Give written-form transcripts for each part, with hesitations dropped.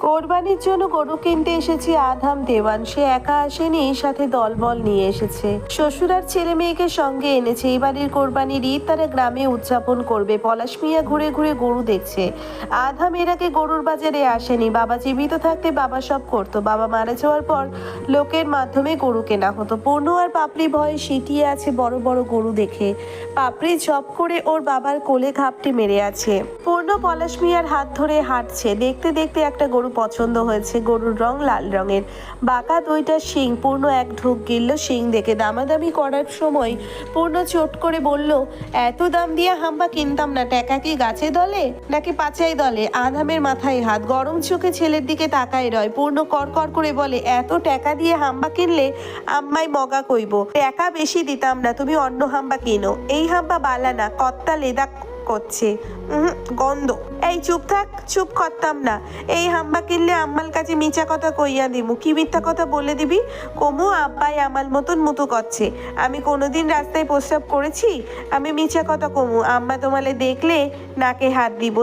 কোরবানির জন্য গরু কিনতে এসেছি আধাম দেওয়ান। সে একা আসেনি, সাথে দলবল নিয়ে এসেছে। শ্বশুর আর ছেলে মেয়েকে সঙ্গে এনেছে। এই বাড়ির কোরবানির ঈদ তারা গ্রামে উদযাপন করবে। পলাশ মিয়া ঘুরে ঘুরে গরু দেখছে। আধাম এর আগে গরুর বাজারে আসেনি। বাবা জীবিত থাকতে বাবা সব করতো। বাবা মারা যাওয়ার পর লোকের মাধ্যমে গরু কেনা হতো। পূর্ণ আর পাপড়ি ভয়ে সিটিয়ে আছে বড় বড় গরু দেখে। পাপড়ি জব করে ওর বাবার কোলে ঘাপটি মেরে আছে। পূর্ণ পলাশ মিয়ার হাত ধরে হাঁটছে। দেখতে দেখতে একটা গরু পছন্দ হয়েছে। গরুর রং লাল রঙের, বাঁকা দুইটা শিং। পূর্ণ এক ঢোক গিলল শিং দেখে। দামাদামি করার সময় পূর্ণ চট করে বলল, এত দাম দিয়ে হাম্বা কিনতাম না। টাকা কি গাছে দলে নাকি পাচাই দলে? আধামের মাথায় হাত, গরম চোখে ছেলের দিকে তাকায় রয়। পূর্ণ কর কর করে বলে, এত টাকা দিয়ে হাম্বা কিনলে আম্মাই মগা কইব। টাকা বেশি দিতাম না, তুমি অন্য হাম্বা কিনো। এই হাম্বা বালা না, কত্তা লেদা করছে, গন্ধ। এই চুপ থাক, চুপ করতাম না। এই হাম্বা কিনলে আম্মার কাছে মিছা কথা কইয়া দিমু। কি মিথ্যা কথা বলে দিবি? কমু আব্বাই আমার মতন মুতু করছে। আমি কোনোদিন রাস্তায় প্রস্রাব করেছি? আমি মিছা কথা কমু? আম্মা তোমালে দেখলে নাকে হাত দিব।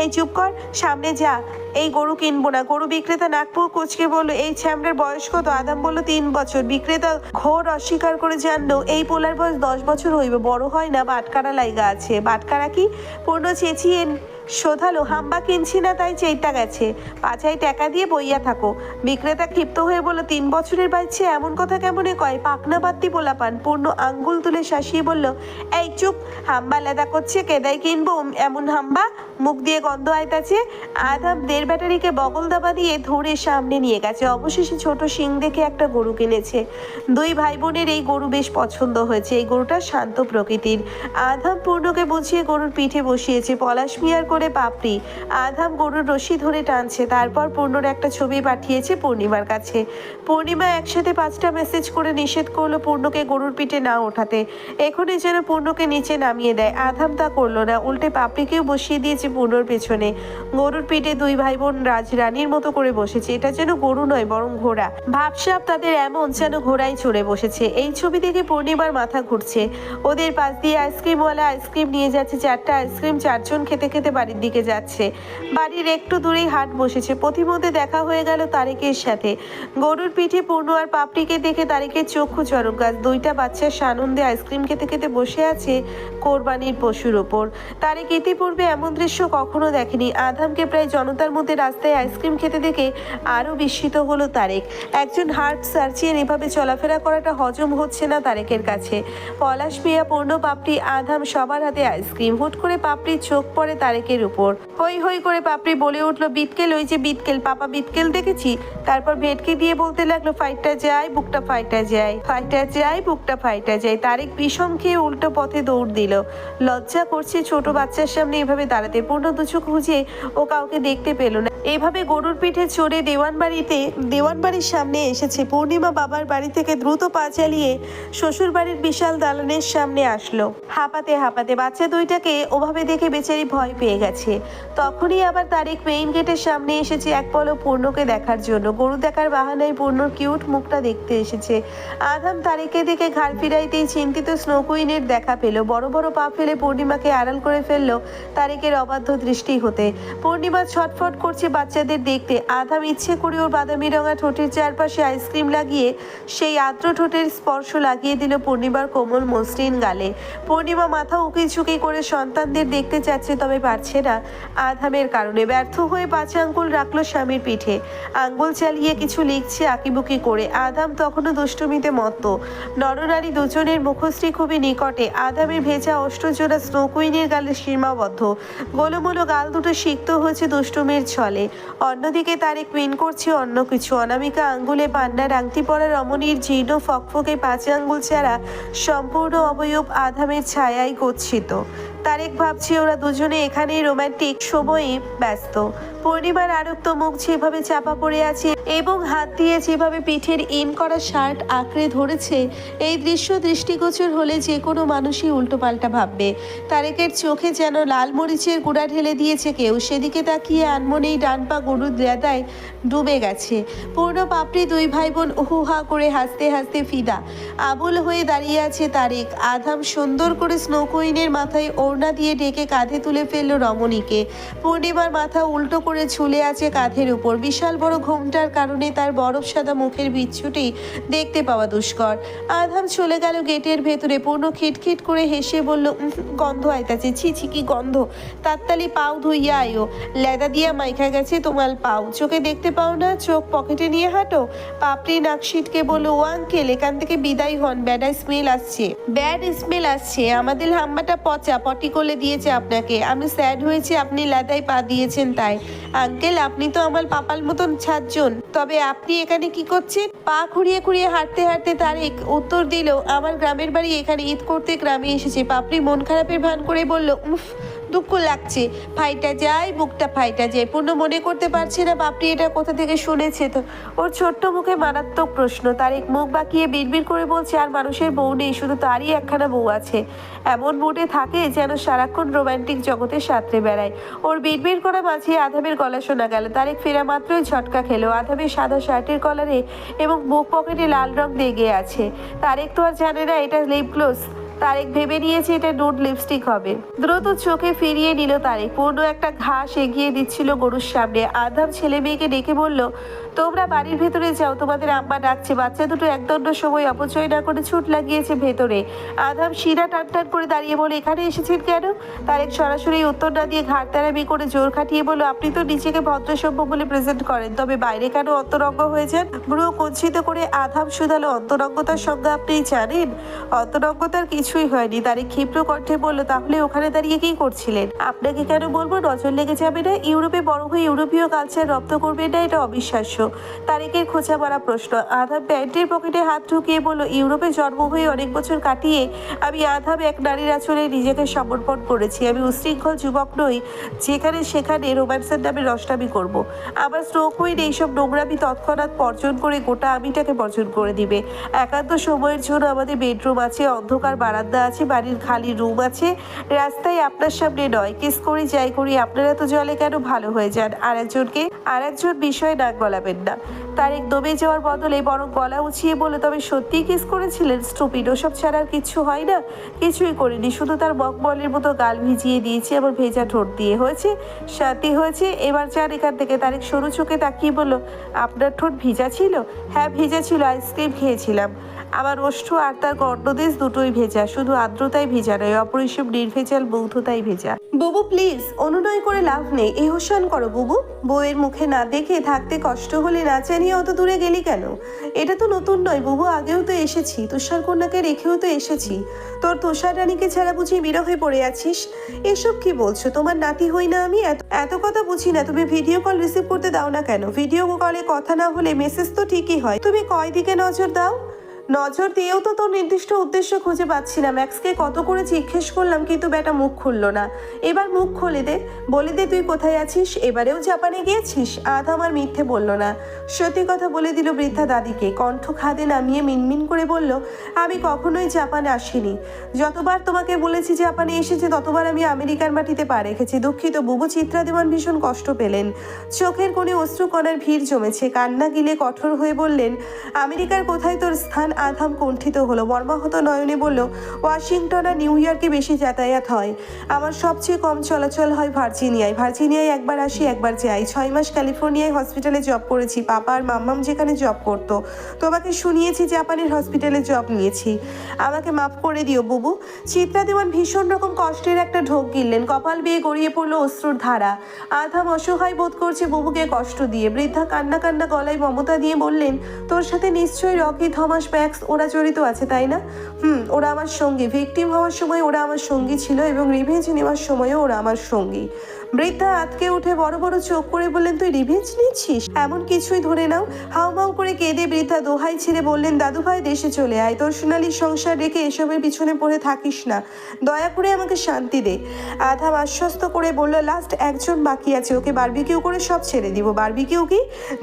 এই চুপ কর, সামনে যা। এই গরু কিনবো না। গরু বিক্রেতা নাগপুর কুচকে বললো, এই ছ্যামড়ার বয়স কত? আদাম বলল 3 বছর। বিক্রেতা ঘোর অস্বীকার করে জানলো, এই পোলার বয়স 10 বছর হইবে। বড় হয় না, বাটকারা লাইগা আছে। বাটকারা কি? পূর্ণ চেঁচিয়ে শোধালো, হাম্বা কিনছি না তাই চেইতা গেছে। পাছায় টাকা দিয়ে বইয়া থাকো। বিক্রেতা ক্ষিপ্ত হয়ে বলল, 3 বছরের বাচ্চা এমন কথা কেমনে কয়? পাকনা বাত্তি পোলা পান। পূর্ণ আঙ্গুল তুলে শাসিয়ে বলল, এই চুপ। হাম্বা লেদা করছে, কেদাই কিনবো এমন হাম্বা? মুখ দিয়ে গন্ধ আইতাছে। আধাম দের ব্যাটারিকে বগল দাবা দিয়ে ধরে সামনে নিয়ে গেছে। অবশেষে ছোট শিং দেখে একটা গরু কিনেছে। 2 ভাই বোনের এই গরু বেশ পছন্দ হয়েছে। এই গরুটা শান্ত প্রকৃতির। আধাম পূর্ণকে বুঝিয়ে গরুর পিঠে বসিয়েছে। পলাশ মিয়ার করে পাপড়ি। আধাম গরুর রশি ধরে টানছে। তারপর পূর্ণর একটা ছবি পাঠিয়েছে পূর্ণিমার কাছে। পূর্ণিমা একসাথে 5টা মেসেজ করে নিষেধ করলো পূর্ণকে গরুর পিঠে না ওঠাতে। এখনই যেন পূর্ণকে নিচে নামিয়ে দেয়। আধাম তা করলো না, উল্টে পাপড়িকেও বসিয়ে দিয়েছে পূর্ণর পেছনে। গরুর পিঠে 2 ভাই বোন রাজরানীর মতো করে বসেছে। এটা যেন গরু নয়, বরং ঘোড়া। ভাবসাব তাদের এমন যেন ঘোড়ায় চড়ে বসেছে। এই ছবি দেখে পূর্ণিমার মাথা ঘুরছে। ওদের পাশ দিয়ে আইসক্রিমওয়ালা আইসক্রিম নিয়ে যাচ্ছে। 4টা আইসক্রিম 4 জন খেতে খেতে বাড়ির দিকে যাচ্ছে। বাড়ির একটু দূরেই হাট বসেছে। পথিমধ্যে দেখা হয়ে গেল তারেকের সাথে। গরুর পিঠে পূর্ণ আর পাপড়িকে দেখে তারেকের চক্ষু চড়ক গাছ। 2টা বাচ্চা সানন্দে আইসক্রিম খেতে খেতে বসে আছে কোরবানির পশুর ওপর। তারেক ইতিপূর্বে এমন দৃশ্য কখনো দেখেনি। আধামকে প্রায় জনতার মধ্যে রাস্তায় আইসক্রিম খেতে দেখে আরো বিস্মিত হলো তারেক। একজন হার্ট সার্চিয়ান এভাবে চলাফেরা করাটা হজম হচ্ছে না তারেকের কাছে। পলাশ মিয়া, পূর্ণ, পাপড়ি, আধাম সবার হাতে আইসক্রিম। হুট করে পাপড়ির চোখ পড়ে তারেকের উপর। হই হই করে পাপড়ি বলে উঠলো, বিটকেল, ওই যে বিটকেল। পাপা বিটকেল দেখেছি। তারপর ভেটকি দিয়ে বলতে লাগলো, ফাইটটা যায়, বুকটা ফাইটা যায়, ফাইটা যায়, বুকটা ফাইটা যায়। তারেক বিষম খেয়ে উল্টো পথে দৌড় দিল। লজ্জা করছে ছোট বাচ্চার সামনে এভাবে দাঁড়াতে। পূর্ণ দুচোখ খুঁজে ও কাউকে দেখতে পেল না। এভাবে গরুর পিঠে চড়ে দেওয়ানবাড়ির সামনে এসেছে। পূর্ণিমা বাবার বাড়ি থেকে দ্রুত পা চালিয়ে শ্বশুর বাড়ির বিশাল দালানের সামনে আসলো। হাঁপাতে হাঁপাতে বাচ্চা 2টাকে ওভাবে দেখে বেচারি ভয় পেয়ে গেছে। তখনই আবার তারেক মেইন গেটের সামনে এসেছে এক পলক পূর্ণকে দেখার জন্য। গরু দেখার বাহানায় পূর্ণর কিউট মুখটা দেখতে এসেছে। আধাম তারেককে দেখে ঘাড় ফিরাইতেই চিন্তিত স্নো কুইনের দেখা পেল। বড় বড় পা ফেলে পূর্ণিমাকে আড়াল করে ফেললো তারেকের অবাধ্য দৃষ্টি হতে। পূর্ণিমা ছটফট করছে বাচ্চাদের দেখতে। আধাম ইচ্ছে করে ওর বাদামি রঙা ঠোঁটের চারপাশে আইসক্রিম লাগিয়ে সেই আর্দ্র ঠোঁটের স্পর্শ লাগিয়ে দিল পূর্ণিমার কোমল মসৃণ গালে। পূর্ণিমা মাথা উকি ঝুঁকি করে সন্তানদের দেখতে চাচ্ছে, তবে পারছে না আধামের কারণে। ব্যর্থ হয়ে 5 আঙ্গুল রাখলো স্বামীর পিঠে। আঙ্গুল চালিয়ে কিছু লিখছে আঁকিবুকি করে। আধাম তখনও দুষ্টুমিতে মত্ত। নরনারী দুজনের মুখশ্রী খুবই নিকটে। আধামের ভেজা অষ্টজোড়া স্নো কুইনের গালে সীমাবদ্ধ। গোলমোলো গাল দুটো সিক্ত হয়েছে দুষ্টুমির ছলে। অন্যদিকে তারেক মিন করছে অন্য কিছু। অনামিকা আঙ্গুলে পান্নার আংটি পরা রমণীর জীর্ণ ফকফকে 5 আঙ্গুল ছাড়া সম্পূর্ণ অবয়ব আধামের ছায়ায় গচ্ছিত। তারেক ভাবছে ওরা দুজনে এখানেই রোমান্টিক সময়ে ব্যস্ত। পূর্ণিমার আরক্ত মুখ যেভাবে চাপা পড়ে আছে এবং হাত দিয়ে যেভাবে পিঠের ইন করা শার্ট আঁকড়ে ধরেছে, এই দৃশ্য দৃষ্টিগোচর হলে যে কোনো মানুষই উল্টোপাল্টা ভাববে। তারেকের চোখে যেন লাল মরিচের গুঁড়া ঢেলে দিয়েছে কেউ। সেদিকে তাকিয়ে আনমনেই ডান পা গরুর লেদায় ডুবে গেছে। পূর্ণ, পাপড়ি 2 ভাই বোন উহা করে হাসতে হাসতে ফিদা। আবুল হয়ে দাঁড়িয়ে আছে তারেক। আধাম সুন্দর করে স্নো কুইনের মাথায় ওর ওড়না দিয়ে ঢেকে কাঁধে তুলে ফেললো রমণীকে। পূর্ণিমার মাথা উল্টো করে ঝুলে আছে কাঁধের উপর। বিশাল বড় ঘোমটার কারণে তার বরফ সাদা মুখের বিচ্ছুটি দেখতে পাওয়া দুষ্কর। আধাম চলে গেল গেটের ভেতরে। পূর্ণ খিটখিট করে হেসে বলল, গন্ধ আইতাছে, ছি ছি কি গন্ধ, তাড়াতাড়ি পাও ধুইয়া আয়ো, লেদা দিয়া মাইখা গেছে তোমার পাও, চোখে দেখতে পাও না, চোখ পকেটে নিয়ে হাঁটো। পাপড়ি নাক ছিটকে বলল, ও আঙ্কেল এখান থেকে বিদায় হন, ব্যাড স্মেল আসছে, আমাদের হাম্বাটা পচা, পটি করে দিয়েছে আপনাকে, আমি স্যাড হয়েছি আপনি লেদায় পা দিয়েছেন তাই। আঙ্কেল আপনি তো আমার পাপাল মতন ছাড়জন, তবে আপনি এখানে কি করছেন? পা খুঁড়িয়ে খুঁড়িয়ে হাঁটতে হাঁটতে তারেক উত্তর দিল, আমার গ্রামের বাড়ি, এখানে ঈদ করতে গ্রামে এসেছে। পাপড়ি মন খারাপের ভান করে বলল, উফ দুঃখ লাগছে, ফাইটা যায়, বুকটা ফাইটা যায়। পূর্ণ মনে করতে পারছে না পাপড়ি এটা কোথা থেকে শুনেছে। তো ওর ছোট্ট মুখে মারাত্মক প্রশ্ন। তারেক মুখ বাঁকিয়ে বিড়বিড় করে বলছে, আর মানুষের বউ নেই, শুধু তারই একখানা বউ আছে। এমন মুডে থাকে যেন সারাক্ষণ রোমান্টিক জগতে সাঁতরে বেড়ায়। ওর বিড়বিড় করা মাঝে আধামের গলা শোনা গেল। তারেক ফেরা মাত্রই ঝটকা খেলো। আধামের সাদা শার্টের কলারে এবং বুক পকেটে লাল রং লেগে আছে। তারেক তো আর জানে না এটা লিপ গ্লোস। তারেক ভেবে নিয়েছে এটা নুড লিপস্টিক হবে। দ্রুত চোখে ফিরিয়ে নিল তারেক। পূর্ণ একটা ঘাস এগিয়ে দিচ্ছিল গরুর সামনে। আধাম ছেলে মেয়েকে ডেকে বলল, তোমরা বাড়ির ভেতরে যাও, তোমাদের আম্মা ডাকছে। বাচ্চা দুটো একদণ্ড সময় অপচয় না করে ছুট লাগিয়েছে ভেতরে। আধাম শিরা টান টান করে দাঁড়িয়ে বলে, এখানে এসেছেন কেন? তারেক সরাসরি উত্তর না দিয়ে ঘাড় তেরামি করে জোর খাটিয়ে বলল, আপনি তো নিজেকে ভদ্রসভ্য বলে প্রেজেন্ট করেন, তবে বাইরে কেন অন্তরঙ্গ হয়ে যান? ভ্রু কুঞ্চিত করে আধাম শুধালো, অন্তরঙ্গতার সঙ্গে আপনি জানেন? অন্তরঙ্গতার কিছুই হয়নি। তারেক ক্ষিপ্র কণ্ঠে বলল, তাহলে ওখানে দাঁড়িয়ে কি করছিলেন? আপনাকে কেন বলবো, নজর লেগে যাবে না? ইউরোপে বড় হয়ে ইউরোপীয় কালচার রপ্ত করবেন না, এটা অবিশ্বাস্য। তারেকের খোঁচা মারা প্রশ্ন। আধাম প্যান্টের পকেটে হাত ঢুকিয়ে বলল, ইউরোপে জন্ম হয়ে অনেক বছর কাটিয়ে আমি আধাম এক নারীর আঁচলে নিজেকে সমর্পণ করেছি। আমি উশৃঙ্খল যুবক নই যেখানে সেখানে রোম্যান্সের নামে রসনামি করব। আমার স্নো কুইন এইসব নোংরামি তৎক্ষণাৎ বর্জন করে গোটা আমিটাকে বর্জন করে দিবে। একান্ত সময়ের জন্য আমাদের বেডরুম আছে, অন্ধকার বারান্দা আছে, বাড়ির খালি রুম আছে, রাস্তায় আপনার সামনে নয়। কিস করি যাই করি আপনারা তো জলে কেন ভালো হয়ে যান, আর একজন বিষয়ে নাক গলাবেন না। তারেক দমে যাওয়ার বদলে বরং গলা উঁচিয়ে বলে, তবে সত্যিই কিস করেছিলেন? স্টুপিড, ওসব ছাড়া আর কিচ্ছু হয় না? কিছুই করিনি, শুধু তার মকমলের মতো গাল ভিজিয়ে দিয়েছি আমার ভেজা ঠোঁট দিয়ে। হয়েছে, শান্তি হয়েছে, এবার যান এখান থেকে। তারেক সরু চোখে তাকিয়ে বলল, আপনার ঠোঁট ভিজা ছিল? হ্যাঁ ভিজা ছিল, আইসক্রিম খেয়েছিলাম। আমার ওষ্ঠ আর তার গর্ণদেশ দুটোই ভেজা, শুধু আর্দ্রতাই ভেজা নয়, অপরিসীম নির্ভেজাল বৌদ্ধতাই ভেজা। বুবু প্লিজ, অনুনয় করে লাভ নেই, এহসান করো বুবু। বউয়ের মুখে না দেখে থাকতে কষ্ট হলে না জানিয়ে অত দূরে গেলি কেন? এটা তো নতুন নয় বুবু, আগেও তো এসেছি, তুষার কন্যাকে রেখেও তো এসেছি। তোর তুষার রানীকে ছাড়া বুঝি বিরহে পড়ে আছিস? এসব কি বলছো? তোমার নাতি হই না আমি? এত কথা বুঝি না, তুমি ভিডিও কল রিসিভ করতে দাও না কেন? ভিডিও কলে কথা না হলে মেসেজ তো ঠিকই হয়, তুমি কয় দিকে নজর দাও? নজর দিয়েও তো তোর নির্দিষ্ট উদ্দেশ্য খুঁজে পাচ্ছি না। ম্যাক্সকে কত করে জিজ্ঞেস করলাম কিন্তু বেটা মুখ খুললো না। এবার মুখ খুলে দে, বলে দে তুই কোথায় আছিস। এবারেও জাপানে গিয়েছিস? আধা আমার মিথ্যে বলল না, সত্যি কথা বলে দিল বৃদ্ধা দাদিকে। কণ্ঠ খাদে নামিয়ে মিনমিন করে বলল, আমি কখনোই জাপানে আসিনি। যতবার তোমাকে বলেছি জাপানে এসেছে ততবার আমি আমেরিকার মাটিতে পা রেখেছি। দুঃখিত বুবু। চিত্রা দেওয়ান ভীষণ কষ্ট পেলেন, চোখের কোণে অশ্রুকণার ভিড় জমেছে। কান্না গিলে কঠোর হয়ে বললেন, আমেরিকার কোথায় তোর স্থান? আধাম কুণ্ঠিত হলো, মর্মাহত নয়নে বলল, ওয়াশিংটন আর নিউ ইয়র্কে বেশি যাতায়াত হয়, আমার সবচেয়ে কম চলাচল হয় ভার্জিনিয়ায় একবার আসি একবার যাই। 6 মাস ক্যালিফোর্নিয়ায় হসপিটালে জব করেছি, পাপা আর মাম্মাম যেখানে জব করতো। তোমাকে শুনিয়েছি জাপানের হসপিটালে জব নিয়েছি, আমাকে মাফ করে দিও বুবু। চিত্রা দেওয়ান ভীষণ রকম কষ্টের একটা ঢোক গিললেন, কপাল বেয়ে গড়িয়ে পড়লো অশ্রুর ধারা। আধাম অসহায় বোধ করছে বুবুকে কষ্ট দিয়ে। বৃদ্ধা কান্না কান্না গলায় মমতা দিয়ে বললেন, তোর সাথে নিশ্চয়ই রকি, থমাস, ম্যাক্স ওরা জড়িত আছে তাই না? ওরা আমার সঙ্গী। ভিকটিম হওয়ার সময় ওরা আমার সঙ্গী ছিল এবং রিভেঞ্জ নেওয়ার সময়ও ওরা আমার সঙ্গী। বৃদ্ধা আতকে উঠে বড় বড় চোখ করে বললেন, তুই রিভেঞ্জ নিচ্ছিস? এমন কিছুই ধরে নাও। হাউমাউ করে কেঁদে বৃদ্ধা দোহাই ছেড়ে বললেন, দাদু ভাই দেশে চলে আয়, তোর সোনালি সংসার রেখে এসবের পিছনে পড়ে থাকিস না, দয়া করে আমাকে শান্তি দে। আধাম আশ্বস্ত করে বলল, লাস্ট একজন বাকি আছে, ওকে বারবিকিউ করে সব ছেড়ে দিব। বারবিকিউ কি?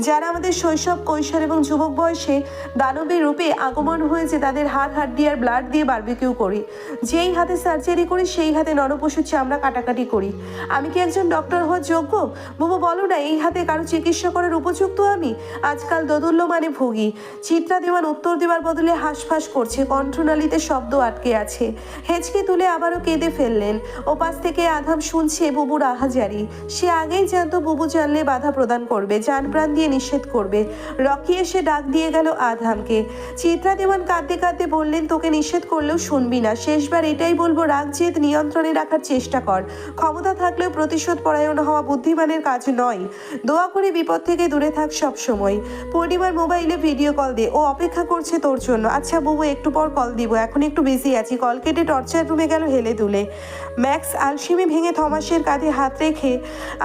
যারা আমাদের শৈশব, কৈশোর এবং যুবক বয়সে দানবের রূপে আগমন হয়েছে তাদের হাড্ডি আর ব্লাড দিয়ে বারবিকিউ করি। যেই হাতে সার্জারি করি সেই হাতে নরপশুর চামড়া কাটাকাটি করি। আমি কি একজন একজন ডক্টর হওয়ার যোগ্য? বুবু বলো না, এই হাতে কারো চিকিৎসা করার উপযুক্ত আমি? আজকাল দোদুল্য মানে ভুগি। চিত্রা দেওয়ান উত্তর দেওয়ার বদলে হাঁসফাঁস করছে, কণ্ঠনালীতে শব্দ আটকে আছে। হেঁচকি তুলে আবারও কেঁদে ফেললেন। ওপাশ থেকে আধাম শুনছে বুবুর আহাজারি। সে আগেই জানতো বুবু জানলে বাধা প্রদান করবে, জান প্রাণ দিয়ে নিষেধ করবে। রকি এসে ডাক দিয়ে গেল আধামকে। চিত্রা দেওয়ান কাঁদতে কাঁদতে বললেন, তোকে নিষেধ করলেও শুনবি না, শেষবার এটাই বলবো, রাগ জেদ নিয়ন্ত্রণে রাখার চেষ্টা কর। ক্ষমতা থাকলেও প্রতিশোধ পরায়ণ হওয়া বুদ্ধিমানের কাজ নয়। দোয়া করে বিপদ থেকে দূরে থাক সব সময়। পূর্ণিমার মোবাইলে ভিডিও কল দে, ও অপেক্ষা করছে তোর জন্য। আচ্ছা বুবু, একটু পর কল দিব, এখন একটু বিজি আছি। কল কেটে টর্চার রুমে গেল হেলে দুলে। ম্যাক্স আলসেমি ভেঙে থমাসের কাঁধে হাত রেখে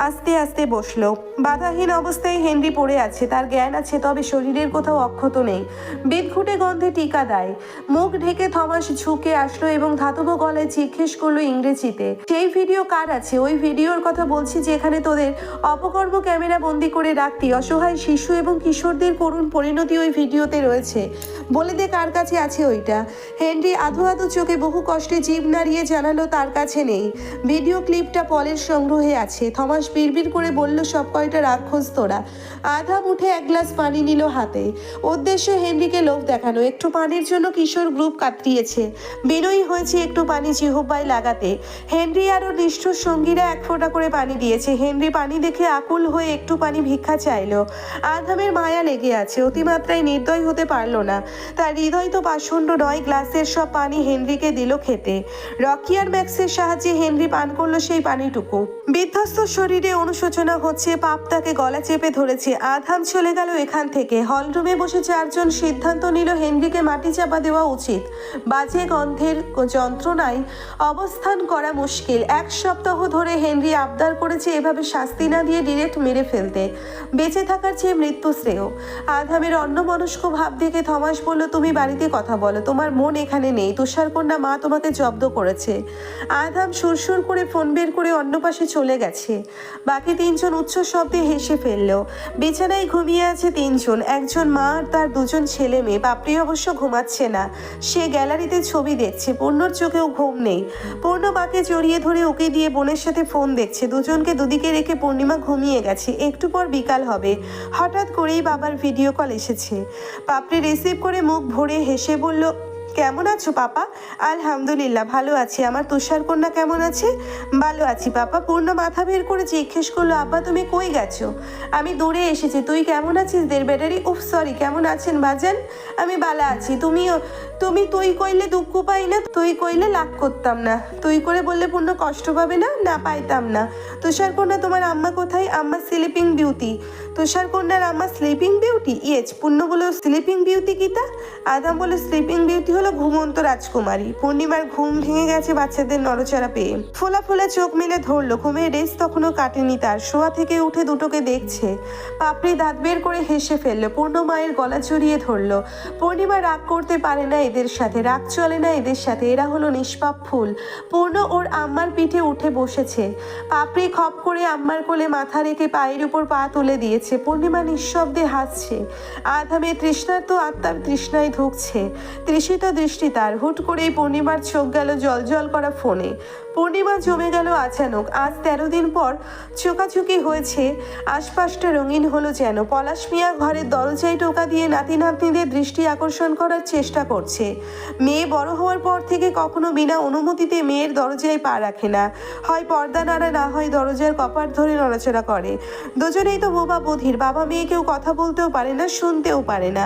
আস্তে আস্তে বসলো। বাধাহীন অবস্থায় হেনরি পড়ে আছে, তার জ্ঞান আছে, তবে শরীরের কোথাও অক্ষত নেই। বিদঘুটে গন্ধে টিকা দেয়। মুখ ঢেকে থমাস ঝুঁকে আসলো এবং ধাতব গলায় জিজ্ঞেস করলো ইংরেজিতে, সেই ভিডিও কার আছে? ওই ভিডিওর কথা বলছি যেখানে তোদের অপকর্ম ক্যামেরা বন্দি করে রাখতি। অসহায় শিশু এবং কিশোরদের করুণ পরিণতি ওই ভিডিওতে রয়েছে। বলে দে কার কাছে আছে ওইটা। হেনরি আধো আধো চোখে বহু কষ্টে জিভ নাড়িয়ে জানালো তার কাছে নেই। ভিডিও ক্লিপটা পলের সংগ্রহে আছে। থমাস বিড়বিড় করে বলল, সব কয়টা রাক্ষস তোরা। আধাম উঠে এক গ্লাস পানি নিল হাতে। উদ্দেশ্য হেনরিকে লোভ দেখানো। একটু পানির জন্য কিশোর গ্রুপ কাতরিয়েছে। বিনয়ী হয়েছে একটু পানি জিহ্বায় লাগাতে। হেনরি আর ওর নিষ্ঠুর সঙ্গীরা এক ফোঁটা করে পানি দিয়েছে। হেনরি পানি দেখে আকুল হয়ে একটু পানি ভিক্ষা চাইলো। আধামের মায়া লেগে আছে, অতিমাত্রায় নির্দয় হতে পারল না। তার হৃদয় তো পাষণ্ড নয়। গ্লাসের সব পানি হেনরিকে দিল খেতে। রকি আর ম্যাক্সের সাহায্যে হেনরি পান করলো সেই পানিটুকু। বিধ্বস্ত শরীরে অনুশোচনা হচ্ছে, পাপ তাকে গলা চেপে ধরেছে। আধাম চলে গেল এখান থেকে। হলরুমে বসে চারজন সিদ্ধান্ত নিল হেনরিকে মাটি চাপা দেওয়া উচিত। বাজে গন্ধের যন্ত্রণায় অবস্থান করা মুশকিল। এক সপ্তাহ ধরে হেনরি আবদার করেছে এভাবে শাস্তি না দিয়ে ডিরেক্ট মেরে ফেলতে। বেঁচে থাকার চেয়ে মৃত্যু শ্রেয়। আধামের অন্যমনস্ক ভাব দেখে থমাস বলল, তুমি বাড়িতে কথা বলো, তোমার মন এখানে নেই। তুষারকন্যা মা তোমাকে জব্দ করেছে। আধাম সুরসুর করে ফোন বের করে অন্য পাশে চলে গেছে। বাকি তিনজন উচ্চ শব্দে হেসে ফেলল। বিছানায় ঘুমিয়ে আছে তিনজন, একজন মা আর তার দুজন ছেলে মেয়ে। পাপড়ি অবশ্য ঘুমাচ্ছে না, সে গ্যালারিতে ছবি দেখছে। পূর্ণর চোখেও ঘুম নেই। পূর্ণ মাকে জড়িয়ে ধরে ওকে দিয়ে বোনের সাথে ফোন দেখছে। দুজনকে দুদিকে রেখে পূর্ণিমা ঘুমিয়ে গেছে। একটু পর বিকাল হবে। হঠাৎ করেই বাবার ভিডিও কল এসেছে। পাপড়ি রিসিভ করে মুখ ভরে হেসে বলল, কেমন আছো পাপা? আলহামদুলিল্লাহ ভালো আছি। আমার তুষারকন্যা কেমন আছে? ভালো আছি পাপা। পূর্ণ মাথা বের করে জিজ্ঞেস করলো, আব্বা তুমি কই গেছো? আমি দূরে এসেছি। তুই কেমন আছিস দের ব্যাটারি? উফ সরি, কেমন আছেন বাজান? আমি ভালো আছি। তুমি তুই কইলে দুঃখ পাই না, তুই কইলে লাগ করতাম না। তুই করে বললে পূর্ণ কষ্ট পাবে না? না, পাইতাম না। তুষারকন্যা তোমার আম্মা কোথায়? আম্মা স্লিপিং বিউটি। তুষারকন্যার আম্মা স্লিপিং বিউটি? ইয়েস। পূর্ণ বলো স্লিপিং বিউটি কিতা? আদাম বলে স্লিপিং বিউটি হলো ঘুমন্ত রাজকুমারী। পূর্ণিমার ঘুম ভেঙে গেছে বাচ্চাদের নড়াচড়া পেয়ে। ফোলা ফোলা চোখ মেলে ধরলো। ঘুমের রেস তখনও কাটেনি তার। শোয়া থেকে উঠে দুটোকে দেখছে। পাপড়ি দাঁত বের করে হেসে ফেললো। পূর্ণ মায়ের গলা জড়িয়ে ধরলো। পূর্ণিমা রাগ করতে পারে না এদের সাথে, রাগ চলে না এদের সাথে। এরা হলো নিষ্পাপ ফুল। পূর্ণ ওর আম্মার পিঠে উঠে বসেছে। পাপড়ি খপ করে আম্মার কোলে মাথা রেখে পায়ের উপর পা তুলে দিয়েছে। পূর্ণিমা নিঃশব্দে হাসছে। আধামে তৃষ্ণার্ত আত্মার তৃষ্ণায় ধুকছে। তৃষিত দৃষ্টি তার। হুট করেই পূর্ণিমার চোখ গেল জল করা ফোনে। পূর্ণিমা জমে গেল আচানক। আজ 13 দিন পর চোকাচুকি হয়েছে। আশপাশটা রঙিন হলো যেন। পলাশ মিয়া ঘরের দরজায় টোকা দিয়ে নাতি নাতনিদের দৃষ্টি আকর্ষণ করার চেষ্টা করছে। মেয়ে বড় হওয়ার পর থেকে কখনো বিনা অনুমতিতে মেয়ের দরজায় পা রাখে না। হয় পর্দা নাড়া, না হয় দরজার কপাট ধরে নড়াচড়া করে। দুজনেই তো বোবা বধির। বাবা মেয়েকেও কথা বলতেও পারে না, শুনতেও পারে না।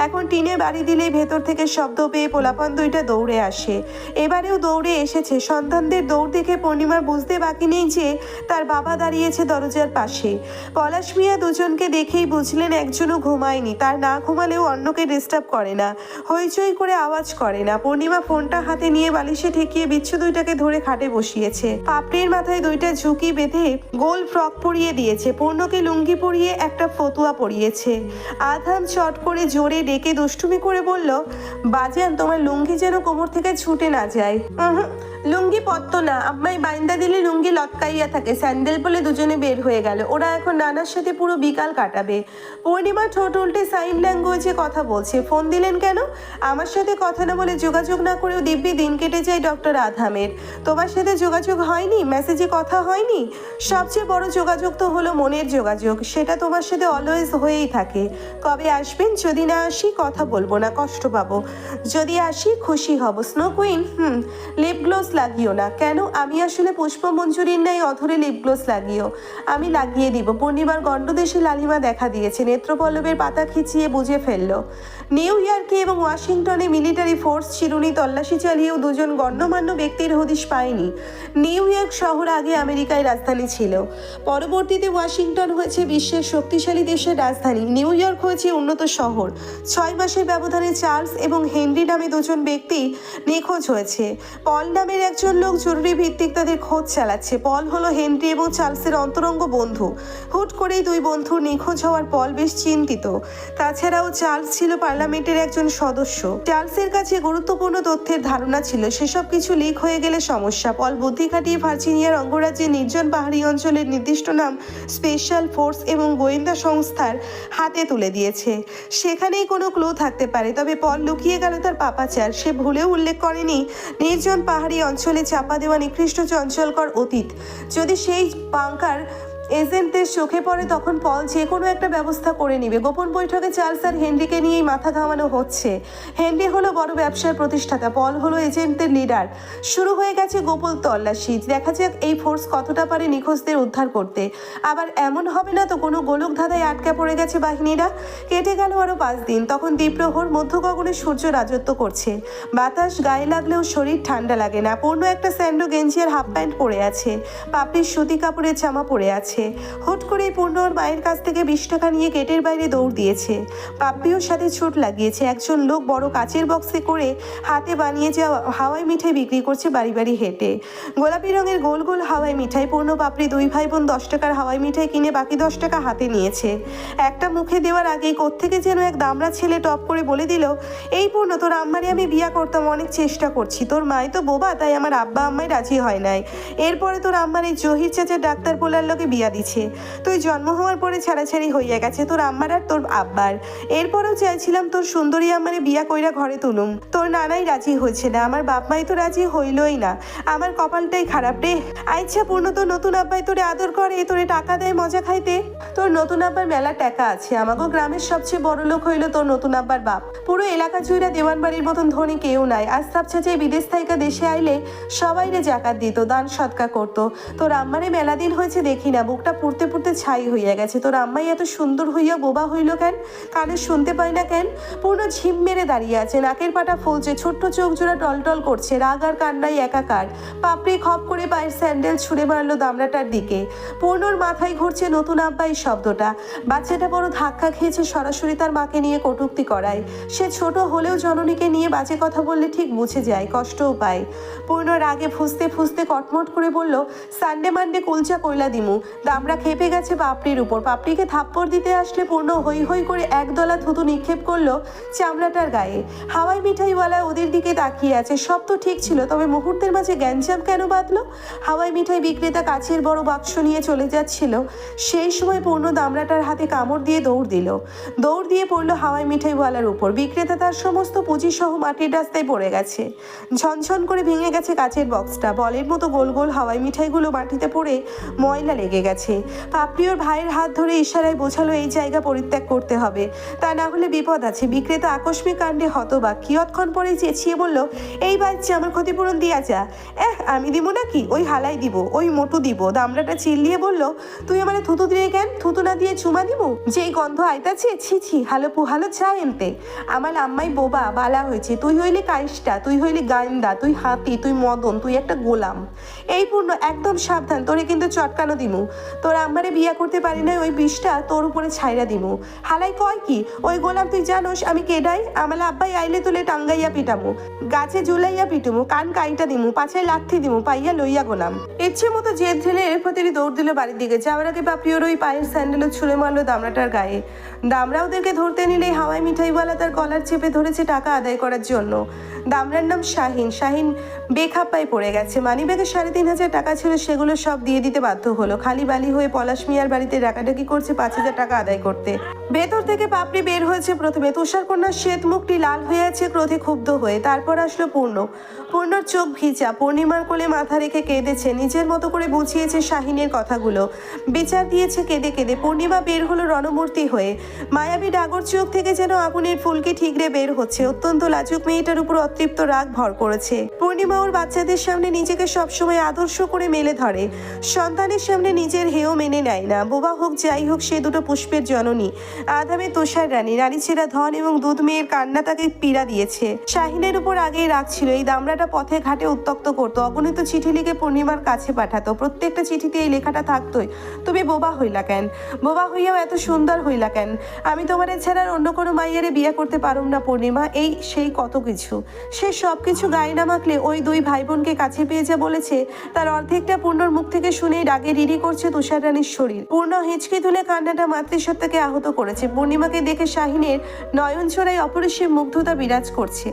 এখন টিনে বাড়ি দিলেই ভেতর থেকে শব্দ পেয়ে পোলাপান দুইটা দৌড়ে আসে। এবারেও দৌড়ে এসেছে। সন্তানদের দৌড় দেখে পূর্ণিমার বুঝতে বাকি নেই যে তার বাবা দাঁড়িয়েছে দরজার পাশে। পলাশ মিয়া দুজনকে দেখেই বুঝলেন একজনও ঘুমায়নি। তার না ঘুমালেও অন্যকে ডিস্টার্ব করে না, হইচই করে আওয়াজ করে না। পূর্ণিমা ফোনটা হাতে নিয়ে বালিশে ঠেকিয়ে বিচ্ছু দুইটাকে ধরে খাটে বসিয়েছে। পাপড়ির মাথায় দুইটা ঝুঁকি বেঁধে গোল ফ্রক পরিয়ে দিয়েছে। পূর্ণকে লুঙ্গি পরিয়ে একটা ফতুয়া পরিয়েছে। আধাম চট করে জোরে ডেকে দুষ্টুমি করে বলল, বাজান তোমার লুঙ্গি যেন কোমর থেকে ছুটে না যায়। লুঙ্গি পরতো না, আম্মাই বাইন্দা দিলে লুঙ্গি লটকাইয়া থাকে। স্যান্ডেল বলে দুজনে বের হয়ে গেল। ওরা এখন নানার সাথে পুরো বিকাল কাটাবে। পূর্ণিমা ঠোঁট উল্টে সাইন ল্যাঙ্গুয়েজে কথা বলছে। ফোন দিলেন কেন? আমার সাথে কথা না বলে যোগাযোগ না করেও দিব্যি দিন কেটে যায় ডক্টর আধামের। তোমার সাথে যোগাযোগ হয়নি? মেসেজে কথা হয়নি? সবচেয়ে বড় যোগাযোগ তো হলো মনের যোগাযোগ, সেটা তোমার সাথে অলওয়েজ হয়েই থাকে। কবে আসবেন? যদি না আসি কথা বলবো না, কষ্ট পাবো। যদি আসি খুশি হব। স্নো কুইন, লিপ গ্লোস লাগিও না। কেন? আমি আসলে পুষ্পমঞ্জুরির নাই অধরে লিপ গ্লোস লাগিও। আমি লাগিয়ে দিব। পূর্ণিমার গণ্ডদেশে লালিমা দেখা দিয়েছে। নেত্রপল্লবের পাতা খিচিয়ে বুঝে ফেলল। নিউ ইয়র্কে এবং ওয়াশিংটনে মিলিটারি ফোর্স চিরুনি তল্লাশি চালিয়েও দুজন গণ্যমান্য ব্যক্তির হদিশ পায়নি। নিউ ইয়র্ক শহর আগে আমেরিকায় রাজধানী ছিল, পরবর্তীতে ওয়াশিংটন হয়েছে বিশ্বের শক্তিশালী দেশের রাজধানী। নিউ ইয়র্ক হয়েছে উন্নত শহর। 6 মাসের ব্যবধানে চার্লস এবং হেনরি নামে দুজন ব্যক্তি নিখোঁজ হয়েছে। পল নামের একজন লোক জরুরি ভিত্তিক তাদের খোঁজ চালাচ্ছে। পল হলো হেনরি এবং চার্লসের অন্তরঙ্গ বন্ধু। হুট করেই দুই বন্ধু নিখোঁজ হওয়ার পল বেশ চিন্তিত। তাছাড়াও চার্লস ছিল পার্লামেন্টের একজন সদস্য। চার্লসের কাছে গুরুত্বপূর্ণ তথ্যের ধারণা ছিল, সেসব কিছু লিক হয়ে গেলে সমস্যা। পল বুদ্ধি খাটিয়ে ভার্জিনিয়ার অঙ্গরাজ্যের নির্জন পাহাড়ি অঞ্চলের নির্দিষ্ট নাম স্পেশাল ফোর্স এবং গোয়েন্দা সংস্থার হাতে তুলে দিয়েছে। সেখানেই কোনো ক্লু থাকতে পারে। তবে পল লুকিয়ে গেল তার পাপাচার। সে ভুলেও উল্লেখ করেনি নির্জন পাহাড়ি অঞ্চলে চাপা দেওয়া নিকৃষ্ট চঞ্চলকর অতীত। যদি সেই বাংকার এজেন্টদের চোখে পড়ে তখন পল যে কোনো একটা ব্যবস্থা করে নিবে। গোপন বৈঠকে চার্লস আর হেনরিকে নিয়েই মাথা ঘামানো হচ্ছে। হেনরি হলো বড় ব্যবসার প্রতিষ্ঠাতা, পল হলো এজেন্টদের লিডার। শুরু হয়ে গেছে গোপন তল্লাশি। দেখা যাক এই ফোর্স কতটা পারে নিখোঁজদের উদ্ধার করতে। আবার এমন হবে না তো কোনো গোলক ধাঁধায় আটকে পড়ে গেছে বাহিনীরা। কেটে গেল আরো 5 দিন। তখন দ্বীপ্রহর, মধ্য গগনে সূর্য রাজত্ব করছে। বাতাস গায়ে লাগলেও শরীর ঠান্ডা লাগে না। পূর্ণ একটা স্যান্ডো গেঞ্জি আর হাফ প্যান্ট পরে আছে। পাপড়ির সুতি কাপড়ের জামা পরে আছে। হুট করে পূর্ণ ওর মায়ের কাছ থেকে 20 টাকা নিয়ে গেটের বাইরে দৌড় দিয়েছে। পাপ্পিওর সাথে ছুট লাগিয়েছে। একজন লোক বড় কাচের বক্সে করে হাতে বানিয়ে যাওয়া হাওয়াই মিঠাই বিক্রি করছে বাড়ি বাড়ি হেঁটে। গোলাপি রঙের গোল গোল হাওয়াই মিঠাই। পূর্ণ পাপড়ি দুই ভাই বোন 10 টাকার হাওয়াই মিঠাই কিনে বাকি 10 টাকা হাতে নিয়েছে। একটা মুখে দেওয়ার আগেই কোত্থেকে যেন এক দামড়া ছেলে টপ করে বলে দিল, এই পূর্ণ, তোর আম্মারে আমি বিয়া করতাম, অনেক চেষ্টা করছি। তোর মাই তো বোবা, তাই আমার আব্বা আম্মাই রাজি হয় নাই। এরপরে তোর আম্মার এই জহির চাচার ডাক্তার পোলার লোকে বিয়া দিছে। তুই জন্ম হওয়ার পরে ছাড়াছাড়ি হইয়া গেছে তোর আম্মার আর তোর আব্বার। এরপরেও চাইছিলাম তোর সুন্দরী আম্মারে বিয়া কইরা ঘরে তুলুম। তোর নানাই রাজি হয়েছে না, আমার বাপ মাই তো রাজি হইলই না। আমার কপালটাই খারাপ রে। আচ্ছা পূর্ণ, তোর নতুন আব্বাই তোরে আদর করে, তোরে টাকা দেয় মজা খাইতে। তোর নতুন আব্বার মেলা টাকা আছে। আমাকে গ্রামের সবচেয়ে বড় লোক হইল তোর নতুন আব্বার বাপ। পুরো এলাকা জুড়ে দেওয়ান বাড়ির মতন ধনী কেউ নাই। আস্তাব চাচাই বিদেশ থাইকা দেশে আইলে সবাই রে জাকাত দিত, দান সৎকা করতো। তোর আম্মারে মেলা দিন হয়েছে দেখি না, বুকটা পুড়তে পুড়তে ছাই হইয়া গেছে। তোর আম্মাই এত সুন্দর হইয়া বোবা হইল কেন? কানে শুনতে পাই না কেন? পূর্ণ ঝিম মেরে দাঁড়িয়ে আছে, নাকের পাটা ফুলছে, ছোট্ট চোখ জোড়া টলটল করছে। রাগ আর কান্নাই একাকার। পাপড়ি খপ করে পায়ের স্যান্ডেল ছুঁড়ে মারলো দামড়াটার দিকে। পূর্ণর মাথায় ঘুরছে নতুন আব্বা এই শব্দটা। বাচ্চাটা বড় ধাক্কা খেয়েছে, সরাসরি তার মাকে নিয়ে কটূক্তি করায়। সে ছোট হলেও জননীকে নিয়ে বাজে কথা বললে ঠিক বুঝে যায়, কষ্টও পায়। পূর্ণ রাগে ফুসতে ফুসতে কটমট করে বলল, সানডে মানডে কুলচা কইলা দিমু। দামড়া খেপে গেছে পাপড়ির উপর। পাপড়িকে থাপ্পড় দিতে আসলে পূর্ণ হই হই করে একদলা থুতু নিক্ষেপ করলো চামড়াটার গায়ে। হাওয়াই মিঠাইওয়ালা ওদের দিকে তাকিয়ে আছে। সব তো ঠিক ছিল, তবে মুহূর্তের মাঝে গ্যাঞ্জাম কেন বাঁধলো? হাওয়াই মিঠাই বিক্রেতা কাছের বড় বাক্স নিয়ে চলে যাচ্ছিল। সেই সময় পূর্ণ দামড়াটার হাতে কামড় দিয়ে দৌড় দিল। দৌড় দিয়ে পড়লো হাওয়াই মিঠাইওয়ালার উপর। বিক্রেতা তার সমস্ত পুঁজি সহ মাটির রাস্তায় পড়ে গেছে। ঝনঝন করে ভেঙে গেছে কাচের বক্সটা। বলের মতো গোল গোল হাওয়াই মিঠাইগুলো মাটিতে পড়ে ময়লা লেগে গেছে। পাপড়িওর ভাইয়ের হাত ধরে ইশারায় বোঝালো এই জায়গা পরিত্যাগ করতে হবে, তা না হলে বিপদ আছে। বিক্রেতা আকস্মিক কাণ্ডে হতবাক। কিয়ৎক্ষণ পরে চেঁচিয়ে বলল, এই বাচ্চা, আমার ক্ষতিপূরণ দিয়া যা। আমি দিব নাকি? ওই হালাই দিব, ওই মোটু দিব। দামড়াটা চিল্লিয়ে বলল, তুই আমারে থুতু দিয়ে কেন? থুতু না দিয়ে চুমা দিব? যেই গন্ধ আইতাছে, ছি ছি, হালো পুহালো চা এনতে। আমার আম্মাই বোবা বালা হয়েছে। তুই হইলে কাইষ্টা, তুই হইলে গাইন্দা, তুই হাতি, তুই মদন, তুই একটা গোলাম। এই পূর্ণ, একদম সাবধান, তোরে কিন্তু চটকানো দিমু। তোর আম্মারে বিয়া করতে পারি না, ওই বিষটা তোর উপরে ছাইরা দিমু। হালাই কয় কি, ওই গোলাম তুই জানোস আমি কেডাই? আমালা আব্বাই আইলে তুলে টাঙ্গাইয়া পিটামু, গাছে ঝুলাইয়া পিটুমু, কান কাইটা দিমু, পাছায় লাথি দিমু, পাইয়া লইয়া গোলাম। ইচ্ছে মতো জেদ ঢেলে এর প্রতি দৌড় দিল বাড়ির দিকে। যাওয়ার আগে বাপরিওর ওই পায়ের স্যান্ডেলও ছুঁড়ে মারলো দামড়াটার গায়ে। দামড়া ওদেরকে ধরতে নিলে হাওয়াই মিঠাইওয়ালা তার কলার চেপে ধরেছে টাকা আদায় করার জন্য। দামড়ার নাম শাহিন। শাহিন বেখাপ্পায় পড়ে গেছে। মানিব্যাগে ৩,৫০০ টাকা ছিল, সেগুলো সব দিয়ে দিতে বাধ্য হলো। খালি বালি হয়ে পলাশ মিয়ার বাড়িতে ডাকাডাকি করছে ৫,০০০ টাকা আদায় করতে। ভেতর থেকে পাপড়ি বের হয়েছে প্রথমে। তুষারকন্যার শ্বেত মুখটি লাল হয়ে আছে ক্রোধে ক্ষুব্ধ হয়ে। তারপর আসলো পূর্ণর চোখ ভিজা, পূর্ণিমার কোলে মাথা রেখে কেঁদেছে, নিজের মতো করে বুঝিয়েছে শাহিনের কথাগুলো, বিচার দিয়েছে কেঁদে কেঁদে। পূর্ণিমা বের হলো রণমূর্তি হয়ে, মায়াবী ডাগর চোখ থেকে যেন আগুনের ফুলকি ঠিকরে বের হচ্ছে। অত্যন্ত লাজুক মেয়েটার উপর অতৃপ্ত রাগ ভর করেছে। পূর্ণিমা ওর বাচ্চাদের সামনে নিজেকে সবসময় আদর্শ করে মেলে ধরে, সন্তানের সামনে নিজের হেয় মেনে নেয় না। বোবা হোক যাই হোক, সে দুটো পুষ্পের জননী, আধামে তুষার রানী। নারী ছেঁড়া ধন এবং দুধ মেয়ের কান্না তাকে পীড়া দিয়েছে। শাহিনের উপর আগেই রাগ ছিল। এই দামড়াটা পথে ঘাটে উত্তক্ত করতো, অগণিত চিঠি লিখে পূর্ণিমার কাছে পাঠাতো। প্রত্যেকটা চিঠিতে এই লেখাটা থাকতোই, তুমি বোবা হইলা কেন? বোবা হইয়াও এত সুন্দর হইলা কেন? আমি তোমারে ছাড়া অন্য কোনো মাইয়ারে বিয়ে করতে পারুম না পূর্ণিমা। এই সেই কত কিছু। সে সব কিছু গায়ে না মাখলে ওই দুই ভাই বোনকে কাছে পেয়ে যা বলেছে, তার অর্ধেকটা পূর্ণর মুখ থেকে শুনেই রাগে রিরি করছে তুষার রানীর শরীর। পূর্ণ হিচকি তুলে কান্নাটা মাতৃসত্তাকে আহত করেছে। পূর্ণিমাকে দেখে শাহিনের নয়ন ছড়াই অপরিসীম মুগ্ধতা বিরাজ করছে।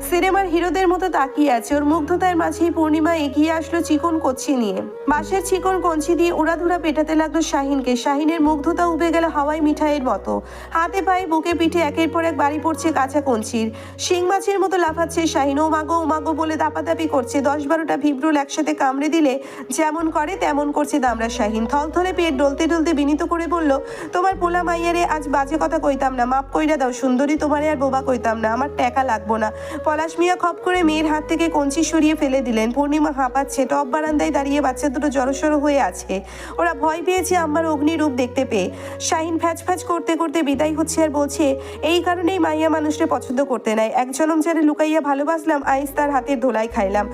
সিনেমার হিরোদের মতো তাকিয়ে আছে। ওর মুগ্ধতার মাঝেই পূর্ণিমা এগিয়ে আসলো চিকন কঞ্চি নিয়ে। বাঁশের চিকন কঞ্চি দিয়ে উড়াধুরা পেটাতে লাগলো শাহিনকে। শাহিনের মুগ্ধতা উবে গেল হাওয়াই মিঠাইয়ের মতো। হাতে পায়ে বুকে পিঠে একের পর এক বাড়ি পড়ছে কাঁচা কঞ্চির। শিং মাছের মতো লাফাচ্ছে শাহিন। ও মাগো বলে দাপাদাপি করছে। ১০-১২টা ভিব্রুল একসাথে কামড়ে দিলে যেমন করে তেমন করছে দামড়া শাহিন। থলথলে পেট ডলতে ডলতে বিনীত করে বলল, তোমার পোলা মাইয়ারে আজ বাজে কথা কইতাম না, মাপ কইরা দাও সুন্দরী, তোমারে আর বোবা কইতাম না, আমার টাকা লাগবো না। পলাশ মিয়া খপ করে মেয়ের হাত থেকে কঞ্চি সরিয়ে ফেলে দিলেন। পূর্ণিমা হাঁপাচ্ছে। টপ বারান্দায় দাঁড়িয়ে বাচ্চা দুটো জড়সড় হয়ে আছে। ওরা ভয় পেয়েছে আম্মার অগ্নিরূপ দেখতে পেয়ে। শাহিন ফ্যাচ ফ্যাচ করতে করতে বিদায় হচ্ছে আর বলছে, এই কারণেই মাইয়া মানুষকে পছন্দ করতে নাই। এক জনম যারে লুকাইয়া ভালোবাসলাম, আইস তার হাতের ধোলাই খাইলাম।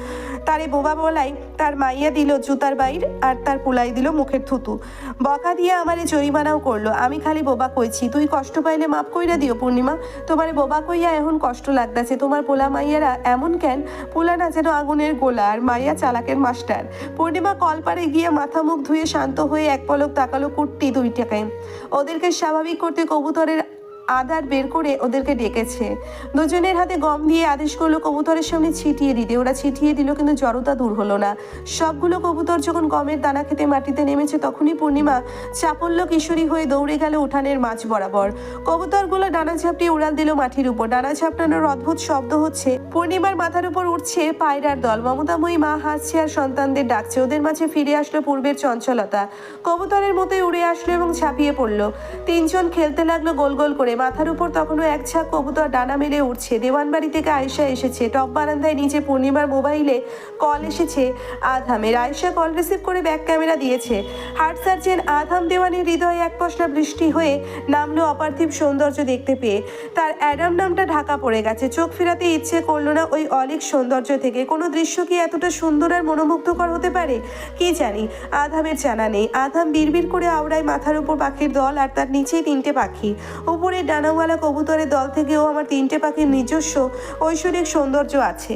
তারে বোবা বলাই তার মাইয়া দিল জুতার বাইর, আর তার পুলাই দিল মুখের থুতু। বকা দিয়ে আমারে জরিমানাও করলো। আমি খালি বোবা কইছি, তুই কষ্ট পাইলে মাপ কইরা দিও পূর্ণিমা। তোমারে বোবা কইয়া এখন কষ্ট লাগতাছে। তোমার পোলা মাইয়ারা এমন কেন? পোলা না যেন আগুনের গোলা, আর মাইয়া চালাকের মাস্টার। পূর্ণিমা কলপারে গিয়ে মাথা মুখ ধুয়ে শান্ত হয়ে এক পলক তাকালো কুট্টি দুইটাকে। ওদেরকে স্বাভাবিক করতে কবুতরের আদার বের করে ওদেরকে ডেকেছে। দুজনের হাতে গম দিয়ে আদেশ করলো কবুতরের সামনে ছিটিয়ে দিতে। ওরা ছিটিয়ে দিল, কিন্তু জড়তা দূর হলো না। সবগুলো কবুতর যখন গমের দানা খেতে মাটিতে নেমেছে, তখনই পূর্ণিমা চাপল্য কিশোরী হয়ে দৌড়ে গেল উঠানের মাঝ বরাবর। কবুতরগুলো ডানা ঝাপটিয়ে উড়াল দিল মাটির উপর। ডানা ঝাপটানোর অদ্ভুত শব্দ হচ্ছে। পূর্ণিমার মাথার উপর উঠছে পায়রার দল। মমতাময়ী মা হাসছে আর সন্তানদের ডাকছে। ওদের মাঝে ফিরে আসলো পূর্বের চঞ্চলতা। কবুতরের মতোই উড়ে আসলো এবং ঝাঁপিয়ে পড়লো। তিনজন খেলতে লাগলো গোল গোল করে। মাথার উপর তখনও এক ঝাঁক কবুতর ডানা মেলে উঠছে। দেওয়ানবাড়ি থেকে আয়েশা এসেছে। টপ বারান্দায় নিচে পূর্ণিমার মোবাইলে কল এসেছে আধামের। আয়েশা কল রিসিভ করে ব্যাক ক্যামেরা দিয়েছে। হার্ট সার্জন আধাম দেওয়ানের হৃদয়ে এক পশলা বৃষ্টি হয়ে নামলো অপার্থিব সৌন্দর্য দেখতে পেয়ে। তার অ্যাডাম নামটা ঢাকা পড়ে গেছে। চোখ ফেরাতে ইচ্ছে করলো না ওই অলিক সৌন্দর্য থেকে। কোনো দৃশ্য কি এতটা সুন্দর আর মনোমুগ্ধকর হতে পারে? কি জানি, আধামের জানা নেই। আধাম বিড়বিড় করে আওড়ায় মাথার উপর পাখির দল, আর তার নিচেই 3টে পাখি। উপরে ডানাওয়ালা কবুতরের দল থেকেও আমার 3টে পাখির নিজস্ব ঐশ্বরিক সৌন্দর্য আছে।